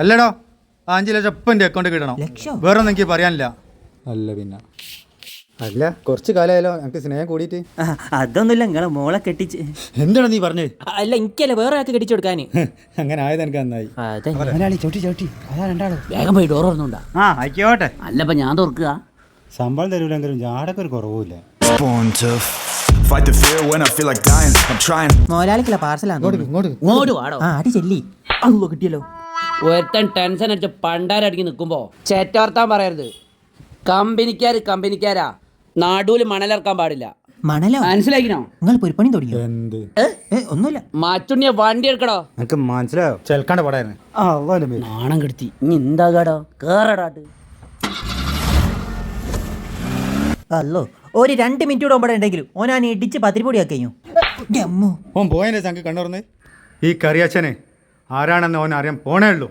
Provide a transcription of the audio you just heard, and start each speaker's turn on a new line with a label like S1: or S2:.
S1: അല്ലടോ 5 ലക്ഷം ഇപ്പം എൻ്റെ അക്കൗണ്ടിൽ കിട്ടണം. വേറെ ഒന്നും എനിക്ക് പറയാനില്ല.
S2: അല്ല പിന്നെ അല്ല കുറച്ച് കാലമായാലോ എനിക്ക് സ്നേഹം കൂടിയിട്ട്.
S3: അതൊന്നുമില്ല, നിങ്ങളെ മോളെ കെട്ടിച്ച്.
S2: എന്താണ് നീ പറഞ്ഞത്?
S3: അല്ല എനിക്കല്ല, വേറെ ആൾക്ക് കെട്ടിച്ചു കൊടുക്കാന്.
S2: അങ്ങനെ ആയത് എനിക്ക് നന്നായി. ചവിട്ടി അതാ രണ്ടാളോ.
S3: വേഗം പോയി ഡോർ തുറന്നുണ്ടാ.
S1: ആയിക്കോട്ടെ.
S3: അല്ലപ്പ ഞാൻ തുറക്കുക.
S2: ശമ്പളം തരൂലെങ്കിലും ജാടൊക്കെ ഒരു കുറവുമില്ല.
S4: Fight the fear when I feel like dying. I'm trying.
S3: മോലാളിക്കുള്ള പാർസലാണ്.
S2: ഇങ്ങോട്ട്
S3: വാടോ. അടി ചെല്ലി. അല്ലോ കിട്ടിയല്ലോ. ഒരുത്തൻ ടെൻഷൻ അടിച്ച് പണ്ടാരടിക്ക് നിൽക്കുമ്പോ ചേറ്റവർത്താൻ പറയരുത്. കമ്പനിക്കാരാ നാടൂല് മണലിറക്കാൻ പാടില്ല. മണലോ? മനസ്സിലാക്കിനോ? നിങ്ങൾ പൊരിപ്പണി തുടങ്ങിയോ?
S2: എന്ത്
S3: ഒന്നുമില്ല. മാറ്റുണ്ണിയ വണ്ടി എടുക്കടോ.
S2: എനിക്ക് മനസ്സിലായോ? ചെൽക്കാണ്ട് പടായിരുന്നു.
S3: നാണം കെടുത്തി. ഇനി എന്താകാടോ? കേറടാട്ട്. അല്ലോ ഒരു 2 മിനിറ്റ് കൂടെ ഒമ്പടെ ഉണ്ടെങ്കിലും ഓനാ ഇടിച്ച് പത്തിരിപ്പൊടി ആക്കഴിഞ്ഞു.
S1: ഓൻ പോയതിൻ്റെ ചങ്ക് കണ്ണുറന്ന് ഈ കറിയച്ഛനെ ആരാണെന്ന് ഓൻ അറിയാൻ പോണേ ഉള്ളൂ.